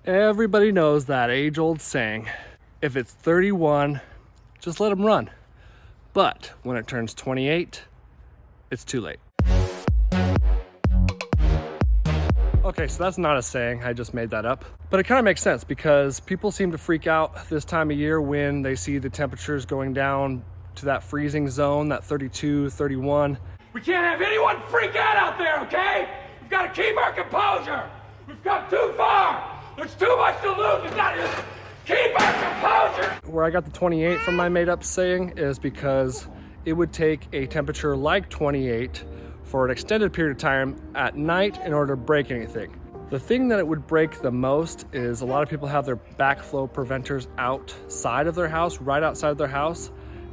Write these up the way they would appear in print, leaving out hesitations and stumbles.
Everybody knows that age-old saying, if it's 31, just let them run. But when it turns 28, it's too late. Okay, so that's not a saying, I just made that up. But it kind of makes sense because people seem to freak out this time of year when they see the temperatures going down to that freezing zone, that 32, 31. We can't have anyone freak out there, okay? We've got to keep our composure. We've come too far. There's too much to lose. We've got to keep our composure. Where I got the 28 from my made up saying is because it would take a temperature like 28 for an extended period of time at night in order to break anything. The thing that it would break the most is a lot of people have their backflow preventers outside of their house, right outside of their house.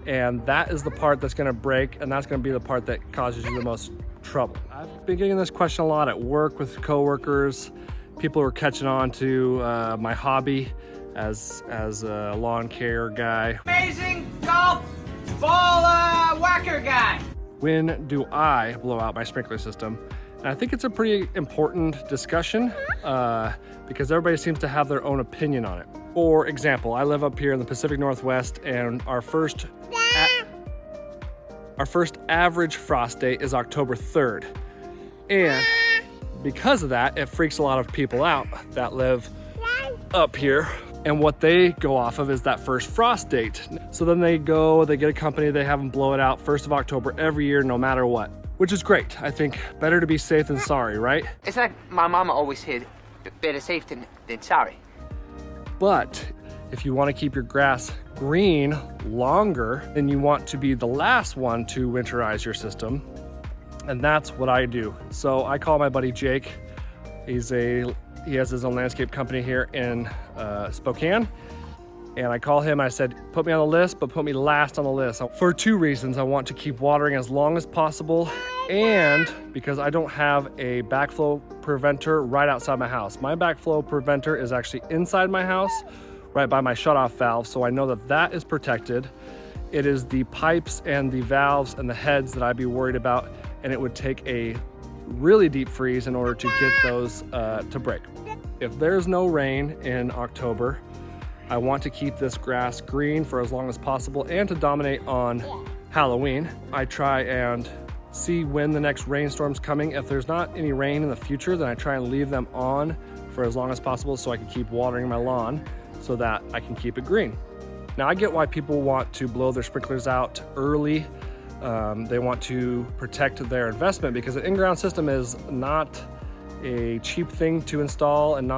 And that is the part that's gonna break, and that's gonna be the part that causes you the most trouble. I've been getting this question a lot at work with coworkers. People are catching on to my hobby as a lawn care guy. Amazing golf ball whacker guy. When do I blow out my sprinkler system? And I think it's a pretty important discussion because everybody seems to have their own opinion on it. For example, I live up here in the Pacific Northwest, and our first average frost date is October 3rd. And because of that, it freaks a lot of people out that live up here. And what they go off of is that first frost date. So then they get a company, they have them blow it out 1st of October every year, no matter what, which is great. I think better to be safe than sorry, right? It's like my mama always said, better safe than sorry. But if you want to keep your grass green longer, then you want to be the last one to winterize your system. And that's what I do. So I call my buddy Jake. He has his own landscape company here in Spokane. And I call him, I said, put me on the list, but put me last on the list. For two reasons. I want to keep watering as long as possible, and because I don't have a backflow preventer right outside my house. My backflow preventer is actually inside my house, right by my shutoff valve, so I know that that is protected. It is the pipes and the valves and the heads that I'd be worried about, and it would take a really deep freeze in order to get those to break. If there's no rain in October, I want to keep this grass green for as long as possible and to dominate on Halloween. I try and see when the next rainstorm's coming. If there's not any rain in the future, then I try and leave them on for as long as possible so I can keep watering my lawn so that I can keep it green. Now I get why people want to blow their sprinklers out early. They want to protect their investment because an in-ground system is not a cheap thing to install and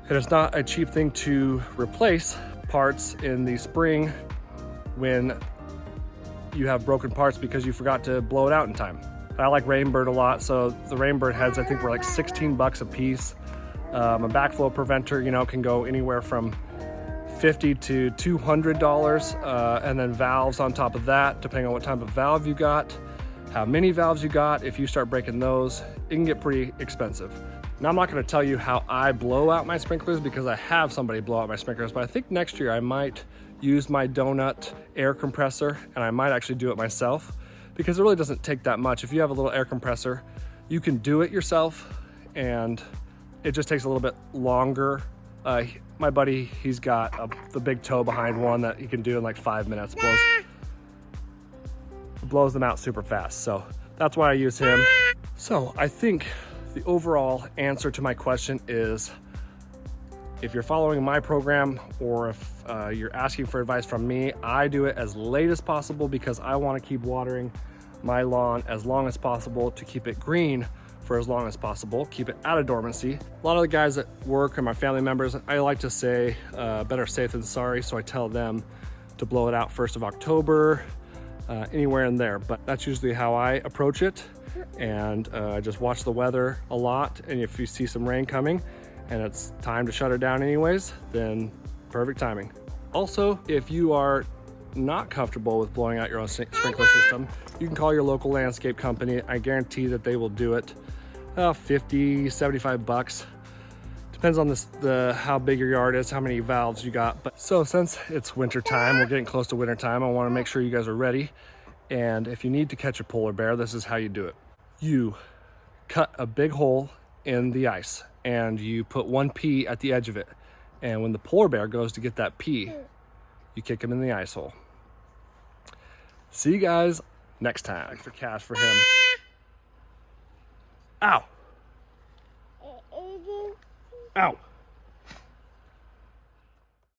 it is not a cheap thing to replace parts in the spring when you have broken parts because you forgot to blow it out in time. I like Rainbird a lot, so the Rainbird heads I think were like 16 bucks a piece. A backflow preventer, can go anywhere from $50 to $200, and then valves on top of that, depending on what type of valve you got, how many valves you got. If you start breaking those, it can get pretty expensive. Now I'm not gonna tell you how I blow out my sprinklers because I have somebody blow out my sprinklers, but I think next year I might use my donut air compressor, and I might actually do it myself because it really doesn't take that much. If you have a little air compressor, you can do it yourself, and it just takes a little bit longer. My buddy, he's got the big toe behind one that he can do in like 5 minutes. Blows them out super fast. So that's why I use him. So I think the overall answer to my question is, if you're following my program or if you're asking for advice from me, I do it as late as possible because I want to keep watering my lawn as long as possible to keep it green for as long as possible, keep it out of dormancy. A lot of the guys at work are my family members. I like to say better safe than sorry, so I tell them to blow it out 1st of October, anywhere in there. But that's usually how I approach it. And I just watch the weather a lot, and if you see some rain coming and it's time to shut it down anyways, then perfect timing. Also, if you are not comfortable with blowing out your own sprinkler system, you can call your local landscape company. I guarantee that they will do it. 50, 75 bucks. Depends on how big your yard is, how many valves you got. But so since it's winter time, we're getting close to winter time, I want to make sure you guys are ready. And if you need to catch a polar bear, this is how you do it. You cut a big hole in the ice. and you put one pea at the edge of it. And when the polar bear goes to get that pea, you kick him in the ice hole. See you guys next time. Extra cash for him. Ow. Ow.